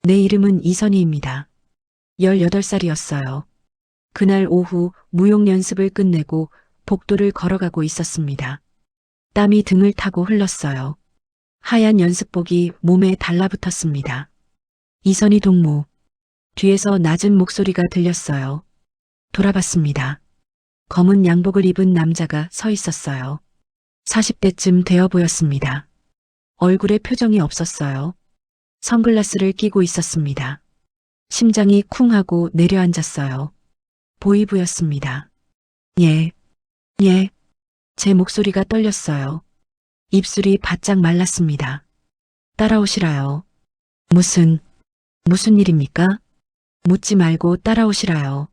내 이름은 이선희입니다. 18살이었어요. 그날 오후 무용 연습을 끝내고 복도를 걸어가고 있었습니다. 땀이 등을 타고 흘렀어요. 하얀 연습복이 몸에 달라붙었습니다. 이선희 동무. 뒤에서 낮은 목소리가 들렸어요. 돌아봤습니다. 검은 양복을 입은 남자가 서 있었어요. 40대쯤 되어 보였습니다. 얼굴에 표정이 없었어요. 선글라스를 끼고 있었습니다. 심장이 쿵 하고 내려앉았어요. 보이부였습니다. 예, 예. 제 목소리가 떨렸어요. 입술이 바짝 말랐습니다. 따라오시라요. 무슨 일입니까? 묻지 말고 따라오시라요.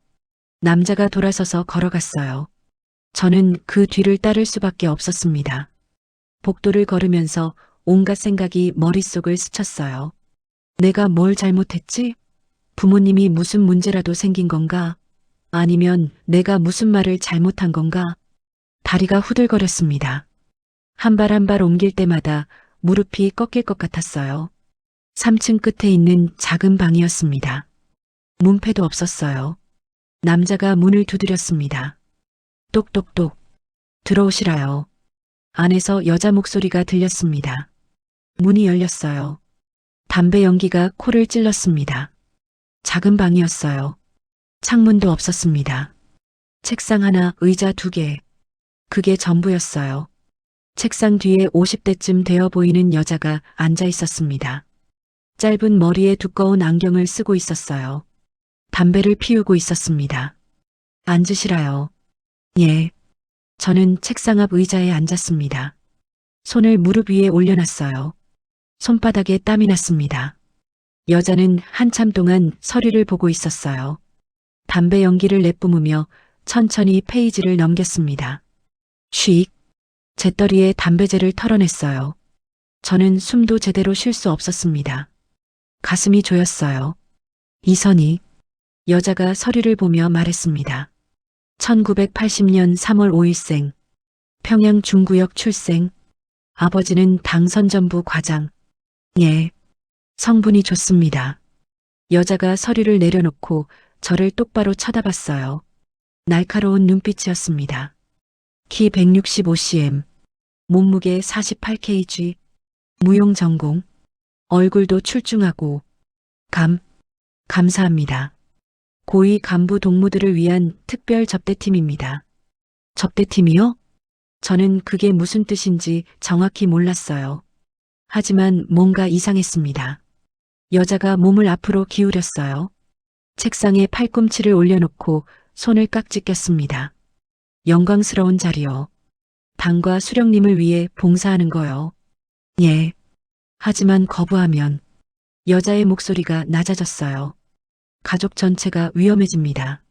남자가 돌아서서 걸어갔어요. 저는 그 뒤를 따를 수밖에 없었습니다. 복도를 걸으면서 온갖 생각이 머릿속을 스쳤어요. 내가 뭘 잘못했지? 부모님이 무슨 문제라도 생긴 건가? 아니면 내가 무슨 말을 잘못한 건가? 다리가 후들거렸습니다. 한 발 한 발 옮길 때마다 무릎이 꺾일 것 같았어요. 3층 끝에 있는 작은 방이었습니다. 문패도 없었어요. 남자가 문을 두드렸습니다. 똑똑똑. 들어오시라요. 안에서 여자 목소리가 들렸습니다. 문이 열렸어요. 담배 연기가 코를 찔렀습니다. 작은 방이었어요. 창문도 없었습니다. 책상 하나, 의자 2개. 그게 전부였어요. 책상 뒤에 50대쯤 되어 보이는 여자가 앉아 있었습니다. 짧은 머리에 두꺼운 안경을 쓰고 있었어요. 담배를 피우고 있었습니다. 앉으시라요. 예. 저는 책상 앞 의자에 앉았습니다. 손을 무릎 위에 올려놨어요. 손바닥에 땀이 났습니다. 여자는 한참 동안 서류를 보고 있었어요. 담배 연기를 내뿜으며 천천히 페이지를 넘겼습니다. 쉭. 재떨이에 담배재를 털어냈어요. 저는 숨도 제대로 쉴 수 없었습니다. 가슴이 조였어요. 이선희. 여자가 서류를 보며 말했습니다. 1980년 3월 5일생. 평양 중구역 출생. 아버지는 당선전부 과장. 예. 성분이 좋습니다. 여자가 서류를 내려놓고 저를 똑바로 쳐다봤어요. 날카로운 눈빛이었습니다. 키 165cm, 몸무게 48kg, 무용 전공, 얼굴도 출중하고, 감사합니다. 고위 간부 동무들을 위한 특별 접대팀입니다. 접대팀이요? 저는 그게 무슨 뜻인지 정확히 몰랐어요. 하지만 뭔가 이상했습니다. 여자가 몸을 앞으로 기울였어요. 책상에 팔꿈치를 올려놓고 손을 깍지 꼈습니다. 영광스러운 자리요. 당과 수령님을 위해 봉사하는 거요. 예. 하지만 거부하면 여자의 목소리가 낮아졌어요. 가족 전체가 위험해집니다.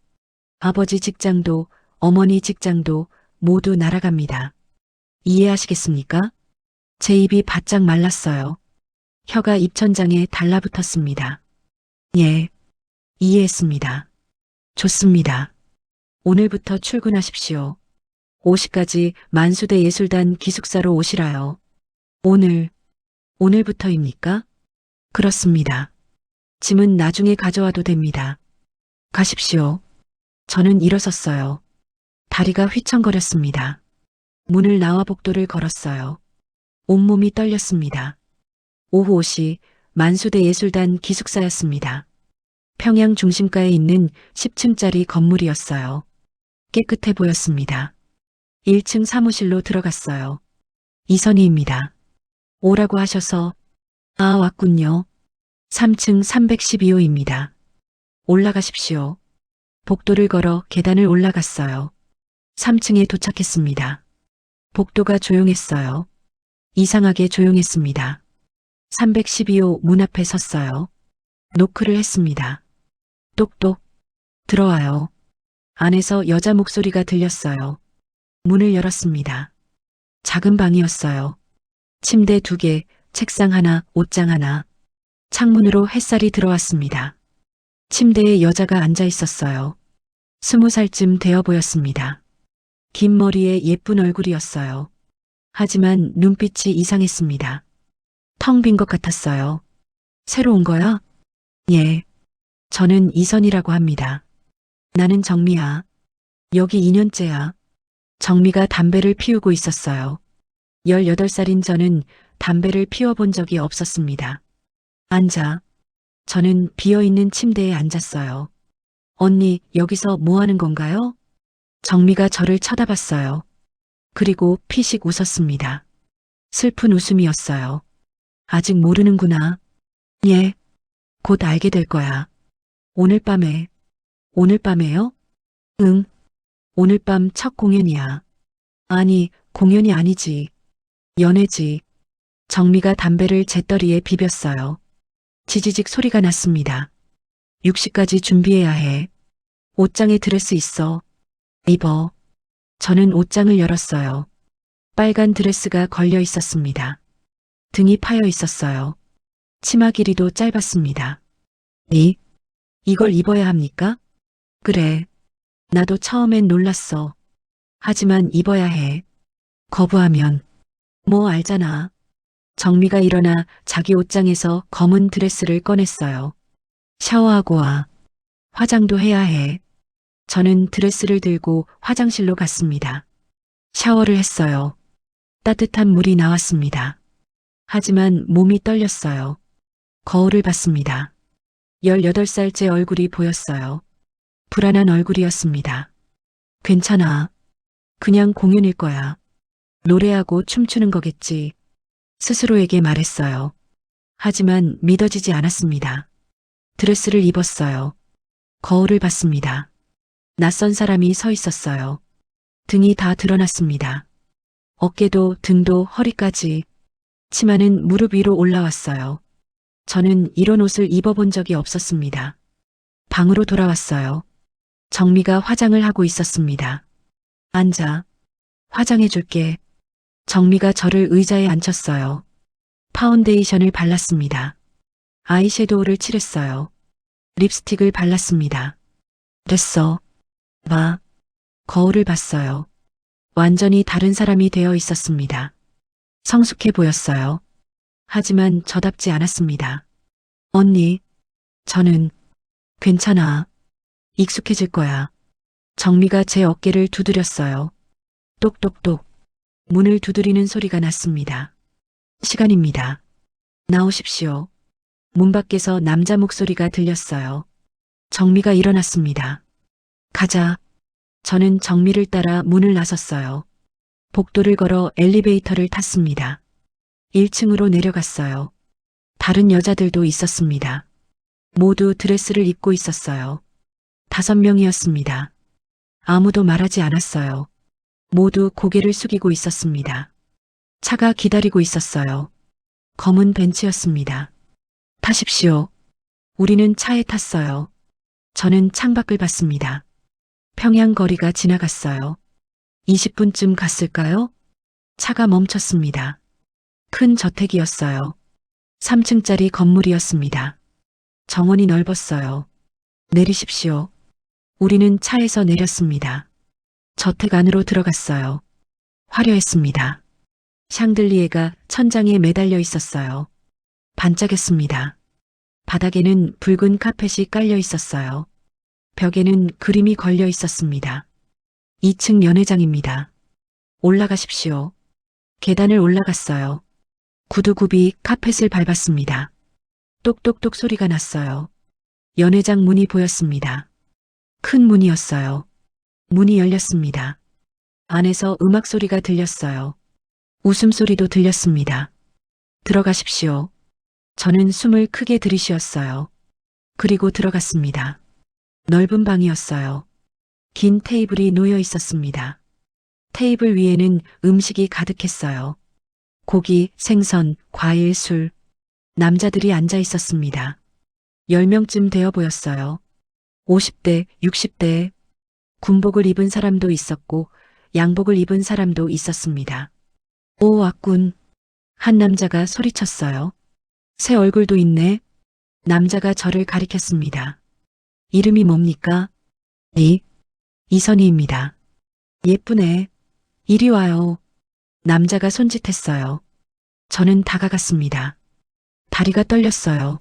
아버지 직장도 어머니 직장도 모두 날아갑니다. 이해하시겠습니까? 제 입이 바짝 말랐어요. 혀가 입천장에 달라붙었습니다. 예. 이해했습니다. 좋습니다. 오늘부터 출근하십시오. 5시까지 만수대 예술단 기숙사로 오시라요. 오늘부터입니까? 그렇습니다. 짐은 나중에 가져와도 됩니다. 가십시오. 저는 일어섰어요. 다리가 휘청거렸습니다. 문을 나와 복도를 걸었어요. 온몸이 떨렸습니다. 오후 5시 만수대 예술단 기숙사였습니다. 평양 중심가에 있는 10층짜리 건물이었어요. 깨끗해 보였습니다. 1층 사무실로 들어갔어요. 이선희입니다. 오라고 하셔서 왔군요. 3층 312호입니다. 올라가십시오. 복도를 걸어 계단을 올라갔어요. 3층에 도착했습니다. 복도가 조용했어요. 이상하게 조용했습니다. 312호 문 앞에 섰어요. 노크를 했습니다. 똑똑. 들어와요. 안에서 여자 목소리가 들렸어요. 문을 열었습니다. 작은 방이었어요. 침대 2개, 책상 하나, 옷장 하나. 창문으로 햇살이 들어왔습니다. 침대에 여자가 앉아 있었어요. 20살쯤 되어 보였습니다. 긴 머리에 예쁜 얼굴이었어요. 하지만 눈빛이 이상했습니다. 텅 빈 것 같았어요. 새로 온 거야? 예, 저는 이선이라고 합니다. 나는 정미야. 여기 2년째야. 정미가 담배를 피우고 있었어요. 18살인 저는 담배를 피워본 적이 없었습니다. 앉아. 저는 비어있는 침대에 앉았어요. 언니, 여기서 뭐 하는 건가요? 정미가 저를 쳐다봤어요. 그리고 피식 웃었습니다. 슬픈 웃음이었어요. 아직 모르는구나. 예, 곧 알게 될 거야. 오늘 밤에. 오늘 밤에요? 응, 오늘 밤 첫 공연이야. 아니, 공연이 아니지. 연애지. 정미가 담배를 재떨이에 비볐어요. 지지직 소리가 났습니다. 6시까지 준비해야 해. 옷장에 드레스 있어. 입어. 저는 옷장을 열었어요. 빨간 드레스가 걸려 있었습니다. 등이 파여 있었어요. 치마 길이도 짧았습니다. 이걸 입어야 합니까? 그래. 나도 처음엔 놀랐어. 하지만 입어야 해. 거부하면. 뭐 알잖아. 정미가 일어나 자기 옷장에서 검은 드레스를 꺼냈어요. 샤워하고 와. 화장도 해야 해. 저는 드레스를 들고 화장실로 갔습니다. 샤워를 했어요. 따뜻한 물이 나왔습니다. 하지만 몸이 떨렸어요. 거울을 봤습니다. 18살째 얼굴이 보였어요. 불안한 얼굴이었습니다. 괜찮아. 그냥 공연일 거야. 노래하고 춤추는 거겠지. 스스로에게 말했어요. 하지만 믿어지지 않았습니다. 드레스를 입었어요. 거울을 봤습니다. 낯선 사람이 서 있었어요. 등이 다 드러났습니다. 어깨도 등도 허리까지. 치마는 무릎 위로 올라왔어요. 저는 이런 옷을 입어본 적이 없었습니다. 방으로 돌아왔어요. 정미가 화장을 하고 있었습니다. 앉아. 화장해 줄게. 정미가 저를 의자에 앉혔어요. 파운데이션을 발랐습니다. 아이섀도우를 칠했어요. 립스틱을 발랐습니다. 됐어. 봐. 거울을 봤어요. 완전히 다른 사람이 되어 있었습니다. 성숙해 보였어요. 하지만 저답지 않았습니다. 언니, 저는 괜찮아. 익숙해질 거야. 정미가 제 어깨를 두드렸어요. 똑똑똑. 문을 두드리는 소리가 났습니다. 시간입니다. 나오십시오. 문 밖에서 남자 목소리가 들렸어요. 정미가 일어났습니다. 가자. 저는 정미를 따라 문을 나섰어요. 복도를 걸어 엘리베이터를 탔습니다. 1층으로 내려갔어요. 다른 여자들도 있었습니다. 모두 드레스를 입고 있었어요. 5명이었습니다. 아무도 말하지 않았어요. 모두 고개를 숙이고 있었습니다. 차가 기다리고 있었어요. 검은 벤츠였습니다. 타십시오. 우리는 차에 탔어요. 저는 창밖을 봤습니다. 평양 거리가 지나갔어요. 20분쯤 갔을까요? 차가 멈췄습니다. 큰 저택이었어요. 3층짜리 건물이었습니다. 정원이 넓었어요. 내리십시오. 우리는 차에서 내렸습니다. 저택 안으로 들어갔어요. 화려했습니다. 샹들리에가 천장에 매달려 있었어요. 반짝였습니다. 바닥에는 붉은 카펫이 깔려 있었어요. 벽에는 그림이 걸려 있었습니다. 2층 연회장입니다. 올라가십시오. 계단을 올라갔어요. 구두굽이 카펫을 밟았습니다. 똑똑똑 소리가 났어요. 연회장 문이 보였습니다. 큰 문이었어요. 문이 열렸습니다. 안에서 음악 소리가 들렸어요. 웃음소리도 들렸습니다. 들어가십시오. 저는 숨을 크게 들이쉬었어요. 그리고 들어갔습니다. 넓은 방이었어요. 긴 테이블이 놓여 있었습니다. 테이블 위에는 음식이 가득했어요. 고기, 생선, 과일, 술. 남자들이 앉아 있었습니다. 10명쯤 되어 보였어요. 50대, 60대. 군복을 입은 사람도 있었고 양복을 입은 사람도 있었습니다. 오, 왔군. 한 남자가 소리쳤어요. 새 얼굴도 있네. 남자가 저를 가리켰습니다. 이름이 뭡니까? 이선희입니다. 예쁘네. 이리 와요. 남자가 손짓했어요. 저는 다가갔습니다. 다리가 떨렸어요.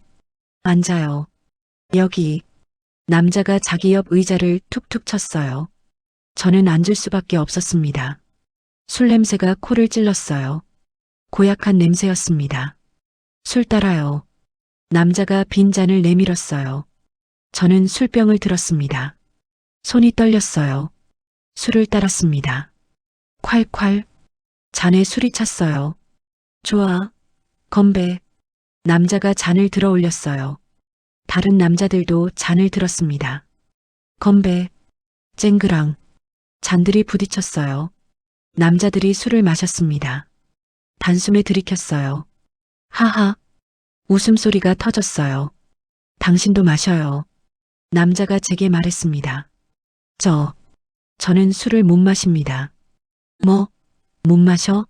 앉아요. 여기. 남자가 자기 옆 의자를 툭툭 쳤어요. 저는 앉을 수밖에 없었습니다. 술 냄새가 코를 찔렀어요. 고약한 냄새였습니다. 술 따라요. 남자가 빈 잔을 내밀었어요. 저는 술병을 들었습니다. 손이 떨렸어요. 술을 따랐습니다. 콸콸. 잔에 술이 찼어요. 좋아. 건배. 남자가 잔을 들어 올렸어요. 다른 남자들도 잔을 들었습니다. 건배. 쨍그랑. 잔들이 부딪혔어요. 남자들이 술을 마셨습니다. 단숨에 들이켰어요. 하하. 웃음소리가 터졌어요. 당신도 마셔요. 남자가 제게 말했습니다. 저는 술을 못 마십니다. 뭐? 못 마셔?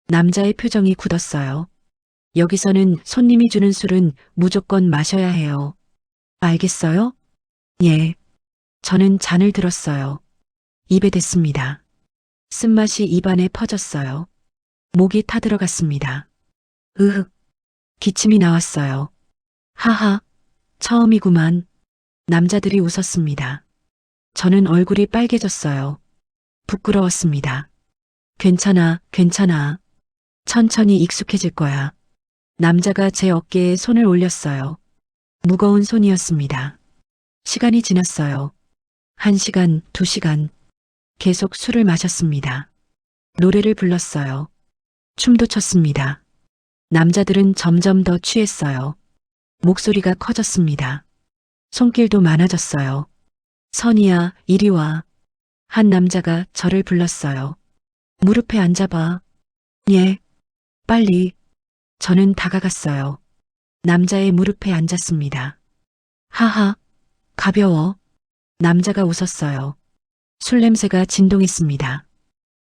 남자의 표정이 굳었어요. 여기서는 손님이 주는 술은 무조건 마셔야 해요. 알겠어요? 예. 저는 잔을 들었어요. 입에 댔습니다. 쓴맛이 입안에 퍼졌어요. 목이 타들어갔습니다. 으흑. 기침이 나왔어요. 하하. 처음이구만. 남자들이 웃었습니다. 저는 얼굴이 빨개졌어요. 부끄러웠습니다. 괜찮아, 괜찮아. 천천히 익숙해질 거야. 남자가 제 어깨에 손을 올렸어요. 무거운 손이었습니다. 시간이 지났어요. 1시간, 2시간. 계속 술을 마셨습니다. 노래를 불렀어요. 춤도 췄습니다. 남자들은 점점 더 취했어요. 목소리가 커졌습니다. 손길도 많아졌어요. 선이야, 이리 와. 한 남자가 저를 불렀어요. 무릎에 앉아봐. 예. 빨리. 저는 다가갔어요. 남자의 무릎에 앉았습니다. 하하. 가벼워. 남자가 웃었어요. 술 냄새가 진동했습니다.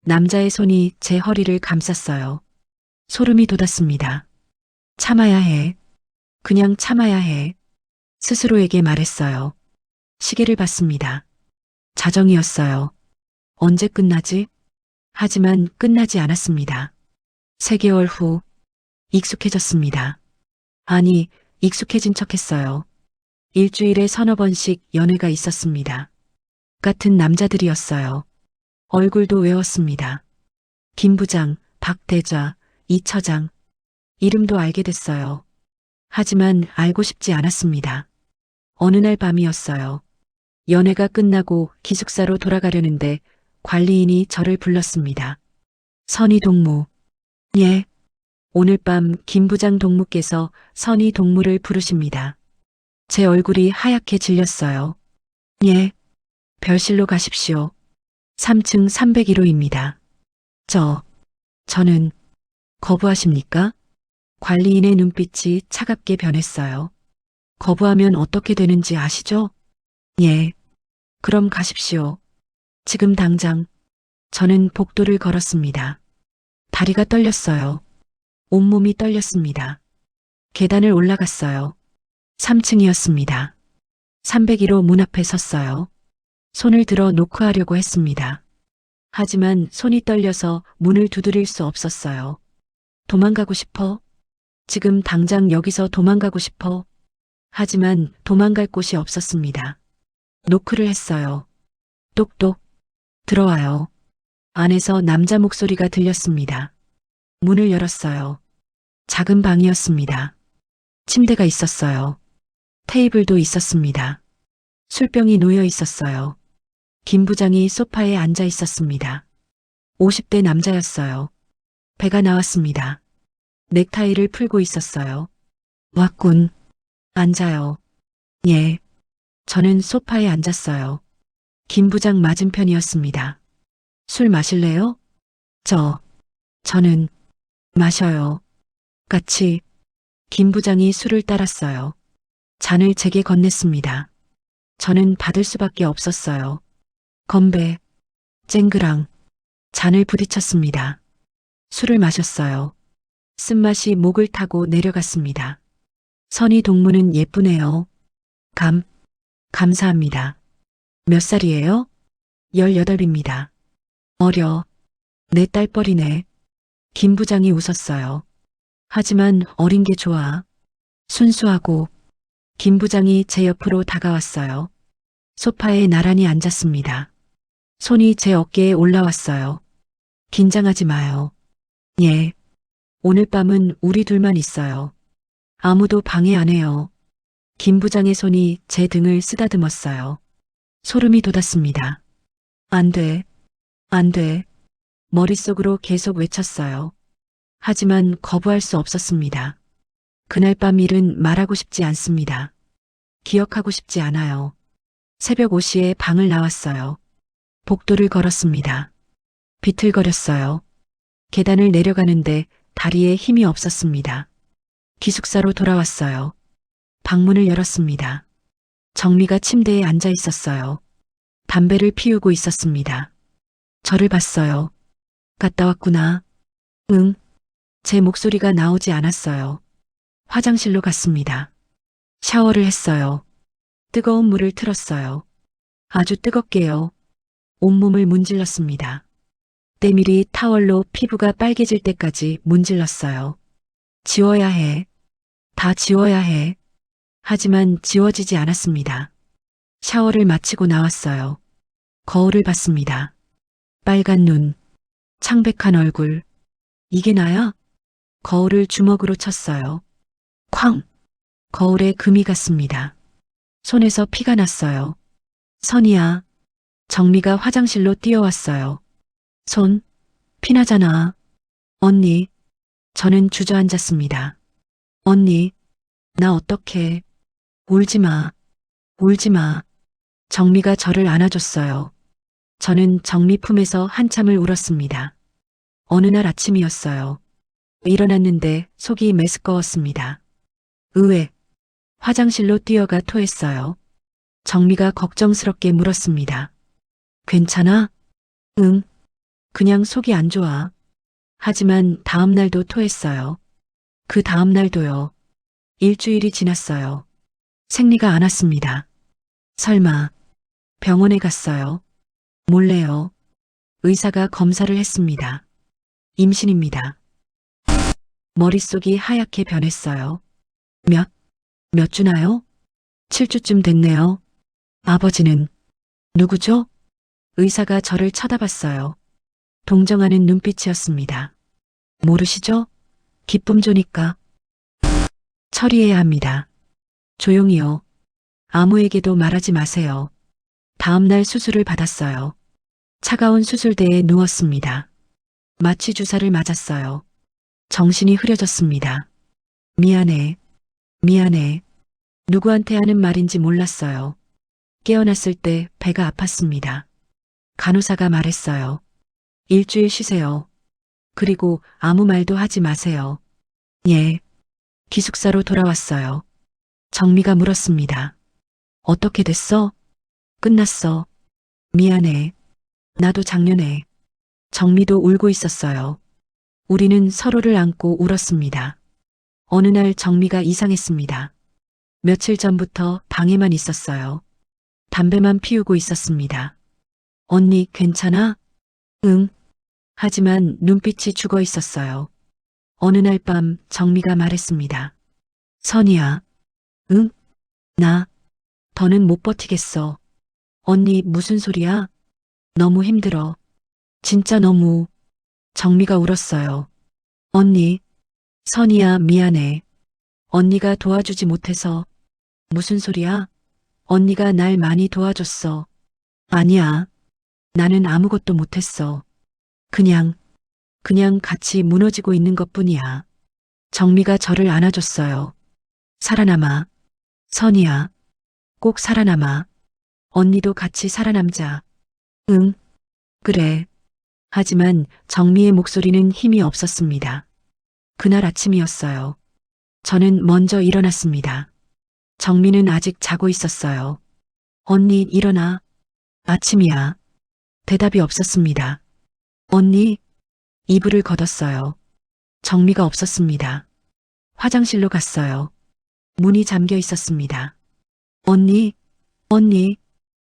남자의 손이 제 허리를 감쌌어요. 소름이 돋았습니다. 참아야 해. 그냥 참아야 해. 스스로에게 말했어요. 시계를 봤습니다. 자정이었어요. 언제 끝나지? 하지만 끝나지 않았습니다. 3개월 후 익숙해졌습니다. 아니, 익숙해진 척했어요. 일주일에 3~4번씩 연애가 있었습니다. 같은 남자들이었어요. 얼굴도 외웠습니다. 김 부장, 박 대좌, 이 처장. 이름도 알게 됐어요. 하지만 알고 싶지 않았습니다. 어느 날 밤이었어요. 연애가 끝나고 기숙사로 돌아가려는데 관리인이 저를 불렀습니다. 선희 동무. 예. 오늘 밤 김 부장 동무께서 선희 동무를 부르십니다. 제 얼굴이 하얗게 질렸어요. 예. 별실로 가십시오. 3층 301호입니다. 저는 거부하십니까? 관리인의 눈빛이 차갑게 변했어요. 거부하면 어떻게 되는지 아시죠? 예. 그럼 가십시오. 지금 당장. 저는 복도를 걸었습니다. 다리가 떨렸어요. 온몸이 떨렸습니다. 계단을 올라갔어요. 3층이었습니다. 301호 문 앞에 섰어요. 손을 들어 노크하려고 했습니다. 하지만 손이 떨려서 문을 두드릴 수 없었어요. 도망가고 싶어? 지금 당장 여기서 도망가고 싶어? 하지만 도망갈 곳이 없었습니다. 노크를 했어요. 똑똑. 들어와요. 안에서 남자 목소리가 들렸습니다. 문을 열었어요. 작은 방이었습니다. 침대가 있었어요. 테이블도 있었습니다. 술병이 놓여 있었어요. 김 부장이 소파에 앉아 있었습니다. 50대 남자였어요. 배가 나왔습니다. 넥타이를 풀고 있었어요. 왔군. 앉아요. 예. 저는 소파에 앉았어요. 김 부장 맞은편이었습니다. 술 마실래요? 저는 마셔요. 같이. 김 부장이 술을 따랐어요. 잔을 제게 건넸습니다. 저는 받을 수밖에 없었어요. 건배. 쨍그랑. 잔을 부딪혔습니다. 술을 마셨어요. 쓴맛이 목을 타고 내려갔습니다. 선희 동무는 예쁘네요. 감사합니다. 몇 살이에요? 18입니다. 어려. 내 딸뻘이네. 김 부장이 웃었어요. 하지만 어린 게 좋아. 순수하고 김 부장이 제 옆으로 다가왔어요. 소파에 나란히 앉았습니다. 손이 제 어깨에 올라왔어요. 긴장하지 마요. 예. 오늘 밤은 우리 둘만 있어요. 아무도 방해 안 해요. 김 부장의 손이 제 등을 쓰다듬었어요. 소름이 돋았습니다. 안 돼. 안 돼. 머릿속으로 계속 외쳤어요. 하지만 거부할 수 없었습니다. 그날 밤 일은 말하고 싶지 않습니다. 기억하고 싶지 않아요. 새벽 5시에 방을 나왔어요. 복도를 걸었습니다. 비틀거렸어요. 계단을 내려가는데 다리에 힘이 없었습니다. 기숙사로 돌아왔어요. 방문을 열었습니다. 정미가 침대에 앉아 있었어요. 담배를 피우고 있었습니다. 저를 봤어요. 갔다 왔구나. 응. 제 목소리가 나오지 않았어요. 화장실로 갔습니다. 샤워를 했어요. 뜨거운 물을 틀었어요. 아주 뜨겁게요. 온몸을 문질렀습니다. 때밀이 타월로 피부가 빨개질 때까지 문질렀어요. 지워야 해. 다 지워야 해. 하지만 지워지지 않았습니다. 샤워를 마치고 나왔어요. 거울을 봤습니다. 빨간 눈, 창백한 얼굴. 이게 나야? 거울을 주먹으로 쳤어요. 쾅! 거울에 금이 갔습니다. 손에서 피가 났어요. 선이야. 정미가 화장실로 뛰어왔어요. 손, 피나잖아. 언니. 저는 주저앉았습니다. 언니, 나 어떡해. 울지 마. 울지 마. 정미가 저를 안아줬어요. 저는 정미 품에서 한참을 울었습니다. 어느 날 아침이었어요. 일어났는데 속이 메스꺼웠습니다. 의외. 화장실로 뛰어가 토했어요. 정미가 걱정스럽게 물었습니다. 괜찮아? 응. 그냥 속이 안 좋아. 하지만 다음 날도 토했어요. 그 다음 날도요. 일주일이 지났어요. 생리가 안 왔습니다. 설마 병원에 갔어요. 몰래요. 의사가 검사를 했습니다. 임신입니다. 머릿속이 하얗게 변했어요. 몇 주나요? 7주쯤 됐네요. 아버지는 누구죠? 의사가 저를 쳐다봤어요. 동정하는 눈빛이었습니다. 모르시죠? 기쁨조니까. 처리해야 합니다. 조용히요. 아무에게도 말하지 마세요. 다음 날 수술을 받았어요. 차가운 수술대에 누웠습니다. 마취 주사를 맞았어요. 정신이 흐려졌습니다. 미안해. 미안해. 누구한테 하는 말인지 몰랐어요. 깨어났을 때 배가 아팠습니다. 간호사가 말했어요. 일주일 쉬세요. 그리고 아무 말도 하지 마세요. 예. 기숙사로 돌아왔어요. 정미가 물었습니다. 어떻게 됐어? 끝났어. 미안해. 나도 작년에. 정미도 울고 있었어요. 우리는 서로를 안고 울었습니다. 어느 날 정미가 이상했습니다. 며칠 전부터 방에만 있었어요. 담배만 피우고 있었습니다. 언니 괜찮아? 응. 하지만 눈빛이 죽어 있었어요. 어느 날 밤 정미가 말했습니다. 선이야. 응? 나 더는 못 버티겠어. 언니 무슨 소리야? 너무 힘들어. 진짜 너무. 정미가 울었어요. 언니. 선이야 미안해. 언니가 도와주지 못해서. 무슨 소리야? 언니가 날 많이 도와줬어. 아니야. 나는 아무것도 못했어. 그냥 같이 무너지고 있는 것뿐이야. 정미가 저를 안아줬어요. 살아남아. 선이야. 꼭 살아남아. 언니도 같이 살아남자. 응. 그래. 하지만 정미의 목소리는 힘이 없었습니다. 그날 아침이었어요. 저는 먼저 일어났습니다. 정미는 아직 자고 있었어요. 언니 일어나. 아침이야. 대답이 없었습니다. 언니. 이불을 걷었어요. 정미가 없었습니다. 화장실로 갔어요. 문이 잠겨 있었습니다. 언니.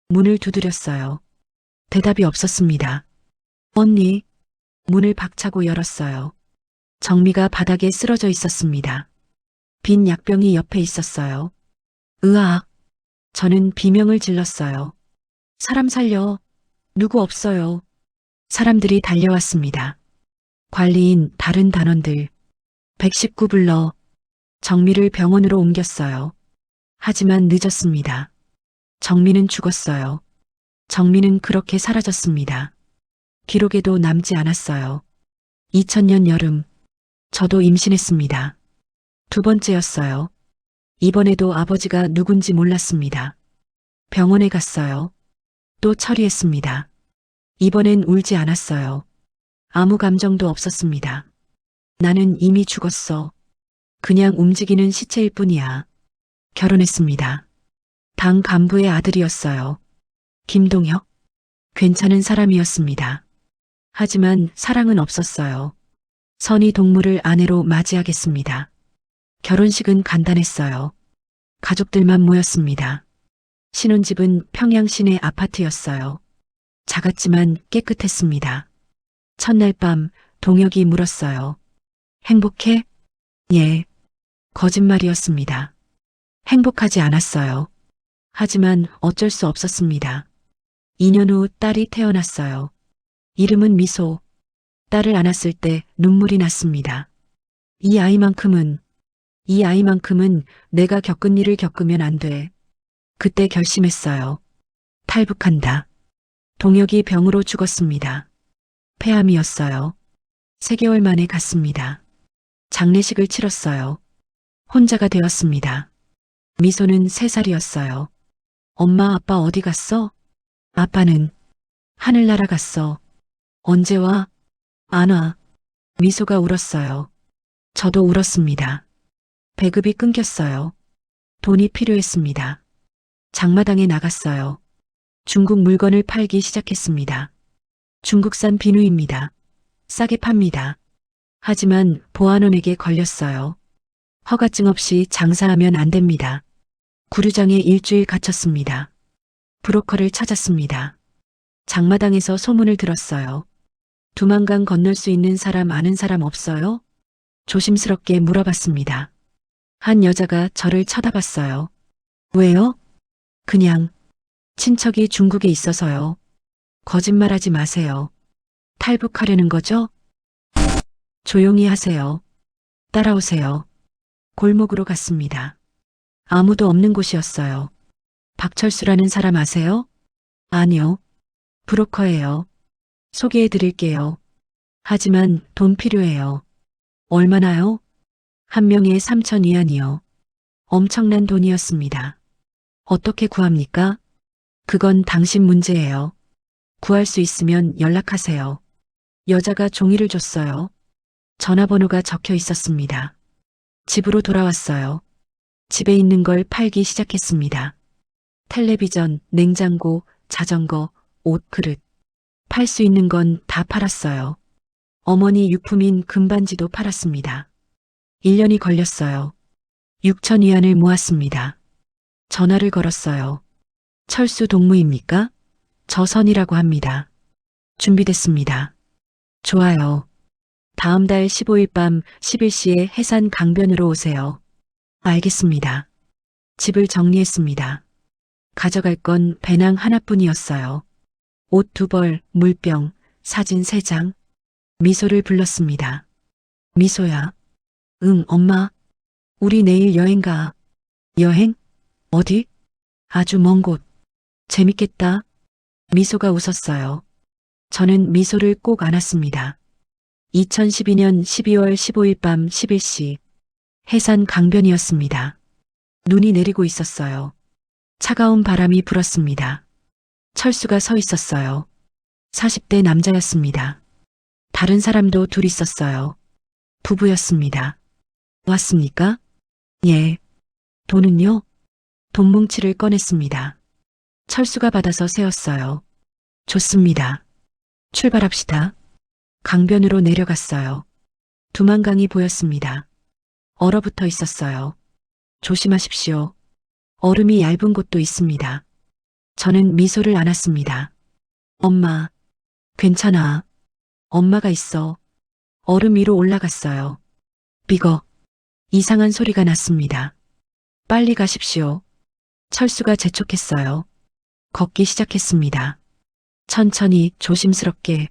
문을 두드렸어요. 대답이 없었습니다. 언니. 문을 박차고 열었어요. 정미가 바닥에 쓰러져 있었습니다. 빈 약병이 옆에 있었어요. 으악! 저는 비명을 질렀어요. 사람 살려. 누구 없어요. 사람들이 달려왔습니다. 관리인, 다른 단원들. 119 불러 정미를 병원으로 옮겼어요. 하지만 늦었습니다. 정미는 죽었어요. 정미는 그렇게 사라졌습니다. 기록에도 남지 않았어요. 2000년 여름, 저도 임신했습니다. 두 번째였어요. 이번에도 아버지가 누군지 몰랐습니다. 병원에 갔어요. 또 처리했습니다. 이번엔 울지 않았어요. 아무 감정도 없었습니다. 나는 이미 죽었어. 그냥 움직이는 시체일 뿐이야. 결혼했습니다. 당 간부의 아들이었어요. 김동혁. 괜찮은 사람이었습니다. 하지만 사랑은 없었어요. 선의 동물을 아내로 맞이하겠습니다. 결혼식은 간단했어요. 가족들만 모였습니다. 신혼집은 평양 시내 아파트였어요. 작았지만 깨끗했습니다. 첫날 밤 동혁이 물었어요. 행복해? 예. 거짓말이었습니다. 행복하지 않았어요. 하지만 어쩔 수 없었습니다. 2년 후 딸이 태어났어요. 이름은 미소. 딸을 안았을 때 눈물이 났습니다. 이 아이만큼은 내가 겪은 일을 겪으면 안 돼. 그때 결심했어요. 탈북한다. 동혁이 병으로 죽었습니다. 폐암이었어요. 3개월 만에 갔습니다. 장례식을 치렀어요. 혼자가 되었습니다. 미소는 3살이었어요. 엄마, 아빠 어디 갔어? 아빠는 하늘 날아갔어. 언제 와? 안 와. 미소가 울었어요. 저도 울었습니다. 배급이 끊겼어요. 돈이 필요했습니다. 장마당에 나갔어요. 중국 물건을 팔기 시작했습니다. 중국산 비누입니다. 싸게 팝니다. 하지만 보안원에게 걸렸어요. 허가증 없이 장사하면 안 됩니다. 구류장에 일주일 갇혔습니다. 브로커를 찾았습니다. 장마당에서 소문을 들었어요. 두만강 건널 수 있는 사람 아는 사람 없어요? 조심스럽게 물어봤습니다. 한 여자가 저를 쳐다봤어요. 왜요? 그냥 친척이 중국에 있어서요. 거짓말하지 마세요. 탈북하려는 거죠? 조용히 하세요. 따라오세요. 골목으로 갔습니다. 아무도 없는 곳이었어요. 박철수라는 사람 아세요? 아니요. 브로커예요. 소개해 드릴게요. 하지만 돈 필요해요. 얼마나요? 한 명에 3,000위안이요. 엄청난 돈이었습니다. 어떻게 구합니까? 그건 당신 문제예요. 구할 수 있으면 연락하세요. 여자가 종이를 줬어요. 전화번호가 적혀 있었습니다. 집으로 돌아왔어요. 집에 있는 걸 팔기 시작했습니다. 텔레비전, 냉장고, 자전거, 옷, 그릇. 팔 수 있는 건 다 팔았어요. 어머니 유품인 금반지도 팔았습니다. 1년이 걸렸어요. 6,000위안을 모았습니다. 전화를 걸었어요. 철수 동무입니까? 저 선이라고 합니다. 준비됐습니다. 좋아요. 다음 달 15일 밤 11시에 해산 강변으로 오세요. 알겠습니다. 집을 정리했습니다. 가져갈 건 배낭 하나뿐이었어요. 옷 2벌, 물병, 사진 3장. 미소를 불렀습니다. 미소야. 응, 엄마. 우리 내일 여행 가. 여행? 어디? 아주 먼 곳. 재밌겠다. 미소가 웃었어요. 저는 미소를 꼭 안았습니다. 2012년 12월 15일 밤 11시. 해산 강변이었습니다. 눈이 내리고 있었어요. 차가운 바람이 불었습니다. 철수가 서 있었어요. 40대 남자였습니다. 다른 사람도 둘 있었어요. 부부였습니다. 왔습니까? 예. 돈은요? 돈 뭉치를 꺼냈습니다. 철수가 받아서 세웠어요. 좋습니다. 출발합시다. 강변으로 내려갔어요. 두만강이 보였습니다. 얼어붙어 있었어요. 조심하십시오. 얼음이 얇은 곳도 있습니다. 저는 미소를 안았습니다. 엄마, 괜찮아. 엄마가 있어. 얼음 위로 올라갔어요. 삐걱. 이상한 소리가 났습니다. 빨리 가십시오. 철수가 재촉했어요. 걷기 시작했습니다. 천천히 조심스럽게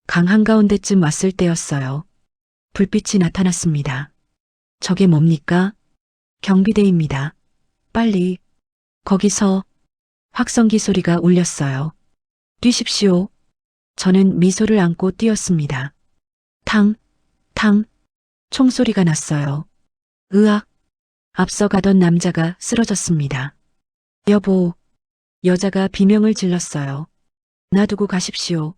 강 한가운데쯤 왔을 때였어요. 불빛이 나타났습니다. 저게 뭡니까? 경비대입니다. 빨리. 거기서 확성기 소리가 울렸어요. 뛰십시오. 저는 미소를 안고 뛰었습니다. 탕, 탕, 총소리가 났어요. 으악, 앞서가던 남자가 쓰러졌습니다. 여보, 여자가 비명을 질렀어요. 놔두고 가십시오.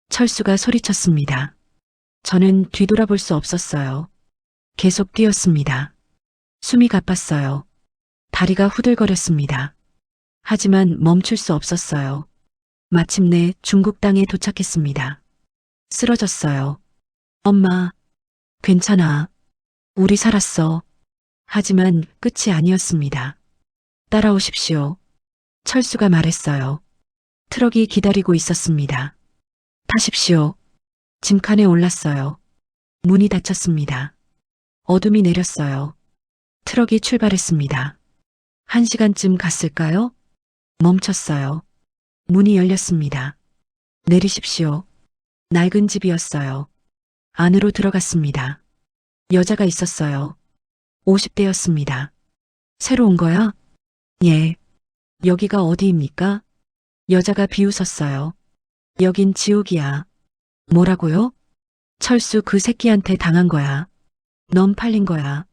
철수가 소리쳤습니다. 저는 뒤돌아볼 수 없었어요. 계속 뛰었습니다. 숨이 가빴어요. 다리가 후들거렸습니다. 하지만 멈출 수 없었어요. 마침내 중국 땅에 도착했습니다. 쓰러졌어요. 엄마, 괜찮아. 우리 살았어. 하지만 끝이 아니었습니다. 따라오십시오. 철수가 말했어요. 트럭이 기다리고 있었습니다. 타십시오. 짐칸에 올랐어요. 문이 닫혔습니다. 어둠이 내렸어요. 트럭이 출발했습니다. 1시간쯤 갔을까요? 멈췄어요. 문이 열렸습니다. 내리십시오. 낡은 집이었어요. 안으로 들어갔습니다. 여자가 있었어요. 50대였습니다. 새로 온 거야? 예. 여기가 어디입니까? 여자가 비웃었어요. 여긴 지옥이야. 뭐라고요? 철수 그 새끼한테 당한 거야. 넌 팔린 거야.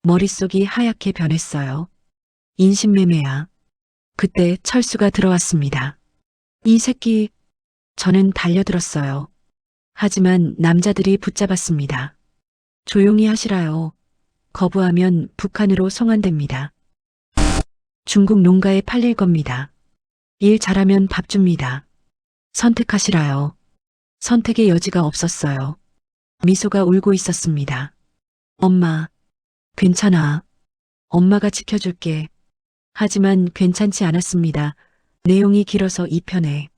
머릿속이 하얗게 변했어요. 인신매매야. 그때 철수가 들어왔습니다. 이 새끼, 저는 달려들었어요. 하지만 남자들이 붙잡았습니다. 조용히 하시라요. 거부하면 북한으로 송환됩니다. 중국 농가에 팔릴 겁니다. 일 잘하면 밥 줍니다. 선택하시라요. 선택의 여지가 없었어요. 미소가 울고 있었습니다. 엄마, 괜찮아. 엄마가 지켜줄게. 하지만 괜찮지 않았습니다. 내용이 길어서 2편에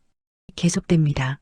계속됩니다.